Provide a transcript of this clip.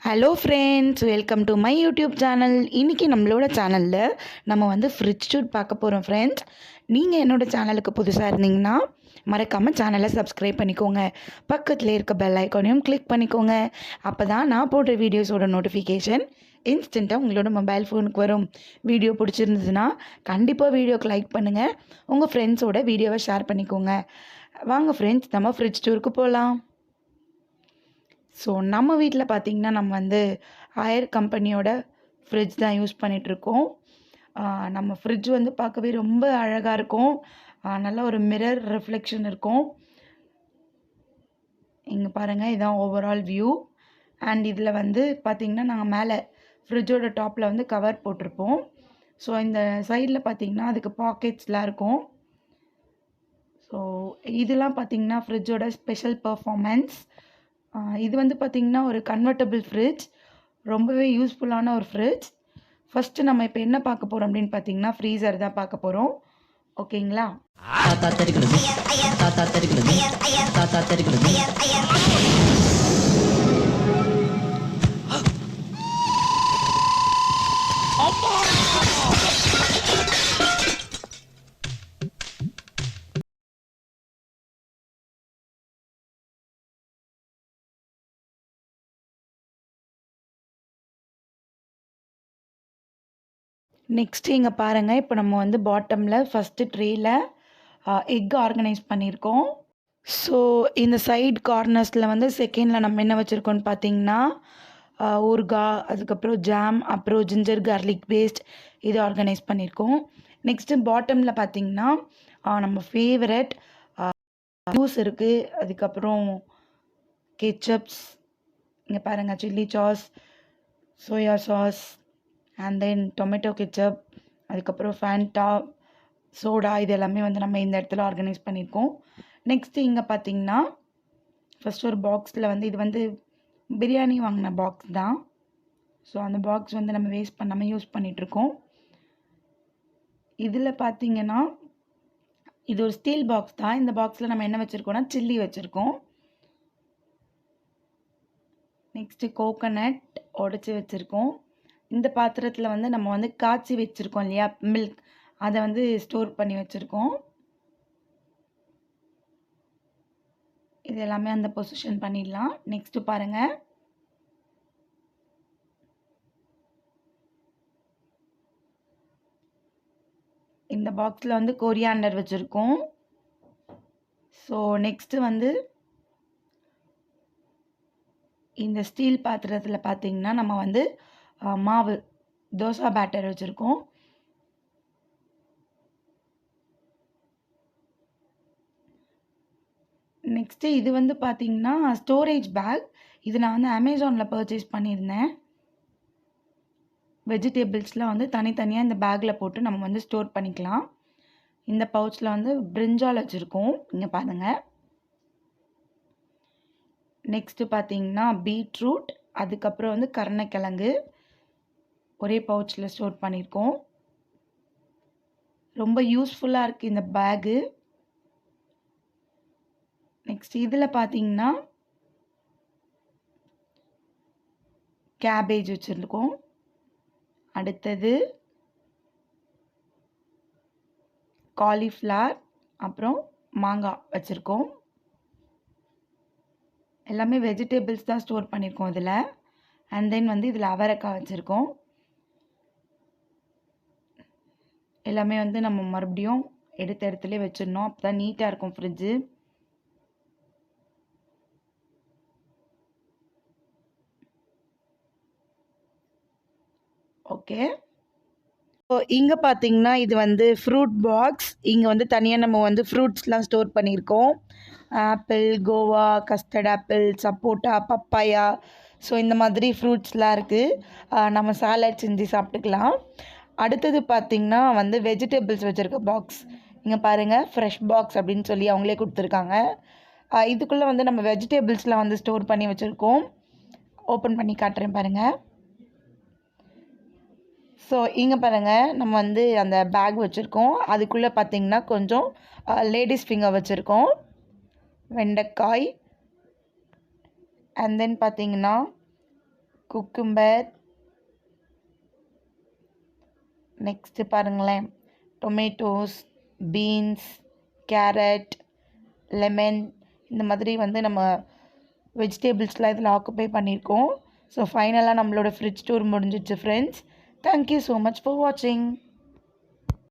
Hello friends, welcome to my YouTube channel. இன்றைக்கி நம்மளோட சேனலில் நம்ம வந்து ஃப்ரிட்ஜ் டூர் பார்க்க போகிறோம் ஃப்ரெண்ட்ஸ். நீங்கள் என்னோடய சேனலுக்கு புதுசாக இருந்தீங்கன்னா மறக்காமல் சேனலை சப்ஸ்கிரைப் பண்ணிக்கோங்க. பக்கத்தில் இருக்க பெல் ஐக்கானையும் கிளிக் பண்ணிக்கோங்க. அப்போ தான் நான் போடுற வீடியோஸோட நோட்டிஃபிகேஷன் இன்ஸ்டண்ட்டாக உங்களோட மொபைல் ஃபோனுக்கு வரும். வீடியோ பிடிச்சிருந்ததுன்னா கண்டிப்பாக வீடியோக்கு லைக் பண்ணுங்கள். உங்கள் ஃப்ரெண்ட்ஸோட வீடியோவை ஷேர் பண்ணிக்கோங்க. வாங்க ஃப்ரெண்ட்ஸ், நம்ம ஃப்ரிட்ஜ் டூருக்கு போகலாம். ஸோ நம்ம வீட்டில் பார்த்திங்கன்னா நம்ம வந்து ஹையர் கம்பெனியோட ஃப்ரிட்ஜ் தான் யூஸ் பண்ணிகிட்ருக்கோம். நம்ம ஃப்ரிட்ஜ் வந்து பார்க்கவே ரொம்ப அழகாக இருக்கும். நல்ல ஒரு மிரர் ரிஃப்ளெக்ஷன் இருக்கும். இங்கே பாருங்கள், இதுதான் ஓவரால் வியூ. அண்ட் இதில் வந்து பார்த்திங்கன்னா நாங்கள் மேலே ஃப்ரிட்ஜோட டாப்பில் வந்து கவர் போட்டிருப்போம். ஸோ இந்த சைடில் பார்த்திங்கன்னா அதுக்கு பாக்கெட்ஸ்லாம் இருக்கும். ஸோ இதெல்லாம் பார்த்திங்கன்னா ஃப்ரிட்ஜோட ஸ்பெஷல் பர்ஃபார்மன்ஸ். இது வந்து பார்த்திங்கன்னா ஒரு கன்வெர்ட்டபிள் ஃப்ரிட்ஜ், ரொம்பவே யூஸ்ஃபுல்லான ஒரு ஃப்ரிட்ஜ். ஃபஸ்ட்டு நம்ம இப்போ என்ன பார்க்க போகிறோம் அப்படின்னு பார்த்திங்கன்னா ஃப்ரீசர் தான் பார்க்க போகிறோம். ஓகேங்களா? நெக்ஸ்ட்டு இங்கே பாருங்கள், இப்போ நம்ம வந்து பாட்டமில் ஃபஸ்ட்டு ட்ரேயில் எக் ஆர்கனைஸ் பண்ணியிருக்கோம். ஸோ இந்த சைட் கார்னர்ஸில் வந்து செகண்டில் நம்ம என்ன வச்சுருக்கோன்னு பார்த்தீங்கன்னா ஊறுகாய், அதுக்கப்புறம் ஜாம், அப்புறம் ஜிஞ்சர் கார்லிக் பேஸ்ட் இது ஆர்கனைஸ் பண்ணியிருக்கோம். நெக்ஸ்ட்டு பாட்டமில் பார்த்திங்கன்னா நம்ம ஃபேவரட் ஜூஸ் இருக்குது. அதுக்கப்புறம் கெச்சப்ஸ், இங்கே பாருங்கள், chilli sauce, soya sauce, and then tomato ketchup, அதுக்கப்புறம் ஃபேண்டா, சோடா, இது எல்லாமே வந்து நம்ம இந்த இடத்துல ஆர்கனைஸ் பண்ணியிருக்கோம். நெக்ஸ்ட்டு இங்கே பார்த்திங்கன்னா ஃபஸ்ட் ஒரு பாக்ஸில் வந்து இது வந்து பிரியாணி வாங்கின பாக்ஸ் தான். ஸோ அந்த பாக்ஸ் வந்து நம்ம வேஸ்ட் பண்ணாமல் யூஸ் பண்ணிகிட்ருக்கோம். இதில் பார்த்திங்கன்னா இது ஒரு ஸ்டீல் பாக்ஸ் தான். இந்த பாக்ஸில் நம்ம என்ன வச்சுருக்கோம்னா சில்லி வச்சுருக்கோம். நெக்ஸ்ட்டு கோகோனட் உடச்சி வச்சுருக்கோம். இந்த பாத்திரத்தில் வந்து நம்ம வந்து காய்ச்சி வச்சுருக்கோம் இல்லையா, மில்க், அதை வந்து ஸ்டோர் பண்ணி வச்சுருக்கோம். இது எல்லாமே அந்த பொசிஷன் பண்ணிடலாம். நெக்ஸ்ட்டு பாருங்கள், இந்த பாக்ஸில் வந்து கொரியாண்டர் வச்சுருக்கோம். ஸோ நெக்ஸ்ட்டு வந்து இந்த ஸ்டீல் பாத்திரத்தில் பார்த்திங்கன்னா நம்ம வந்து மாவு, தோசை பேட்டர் வச்சுருக்கோம். நெக்ஸ்ட்டு இது வந்து பார்த்திங்கன்னா ஸ்டோரேஜ் பேக். இது நான் வந்து அமேசானில் பர்ச்சேஸ் பண்ணியிருந்தேன். வெஜிடபிள்ஸ்லாம் வந்து தனித்தனியாக இந்த பேக்கில் போட்டு நம்ம வந்து ஸ்டோர் பண்ணிக்கலாம். இந்த பவுச்சில் வந்து பிரிஞ்சால் வச்சுருக்கோம், இங்கே பாருங்கள். நெக்ஸ்ட்டு பார்த்திங்கன்னா பீட்ரூட், அதுக்கப்புறம் வந்து கருணைக்கிழங்கு ஒரே பவுச்சில் ஸ்டோர் பண்ணியிருக்கோம். ரொம்ப யூஸ்ஃபுல்லாக இருக்குது இந்த பேகு. நெக்ஸ்ட் இதில் பார்த்திங்கன்னா கேபேஜ் வச்சுருக்கோம். அடுத்தது காலிஃப்ளவர், அப்புறம் மாங்காய் வச்சுருக்கோம். எல்லாமே வெஜிடபிள்ஸ் தான் ஸ்டோர் பண்ணியிருக்கோம் இதில். அண்ட் தென் வந்து இதில் அவரைக்காய் வச்சுருக்கோம். எல்லாமே வந்து நம்ம மறுபடியும் எடுத்த இடத்துல வச்சிடணும், அப்போ தான் நீட்டாக இருக்கும் ஃப்ரிட்ஜு. ஓகே, ஸோ இங்கே பார்த்தீங்கன்னா இது வந்து ஃப்ரூட் பாக்ஸ். இங்கே வந்து தனியாக நம்ம வந்து ஃப்ரூட்ஸ்லாம் ஸ்டோர் பண்ணியிருக்கோம். ஆப்பிள், கோவா, கஸ்டர்ட் ஆப்பிள், சப்போட்டா, பப்பாயா, ஸோ இந்த மாதிரி ஃப்ரூட்ஸ்லாம் இருக்குது. நம்ம சாலட் செஞ்சு சாப்பிட்டுக்கலாம். அடுத்தது பார்த்திங்கன்னா வந்து வெஜிடபிள்ஸ் வச்சுருக்க பாக்ஸ். இங்கே பாருங்கள், ஃப்ரெஷ் பாக்ஸ் அப்படின்னு சொல்லி அவங்களே கொடுத்துருக்காங்க. இதுக்குள்ளே வந்து நம்ம வெஜிடபிள்ஸ்லாம் வந்து ஸ்டோர் பண்ணி வச்சுருக்கோம். ஓப்பன் பண்ணி காட்டுறேன் பாருங்கள். ஸோ இங்கே பாருங்கள், நம்ம வந்து அந்த பேக் வச்சுருக்கோம். அதுக்குள்ளே பார்த்திங்கன்னா கொஞ்சம் லேடிஸ் ஃபிங்கர் வச்சுருக்கோம், வெண்டைக்காய், அண்ட் தென் பார்த்திங்கன்னா குக்கும்பர், நெக்ஸ்ட்டு பாருங்களேன் டொமேட்டோஸ், பீன்ஸ், கேரட், லெமன், இந்த மாதிரி வந்து நம்ம வெஜிடபிள்ஸ்லாம் இதில் ஆக்குப்பை பண்ணியிருக்கோம். ஸோ ஃபைனலாக நம்மளோட ஃப்ரிட்ஜ் டூர் முடிஞ்சிடுச்சு friends. Thank you so much for வாட்சிங்.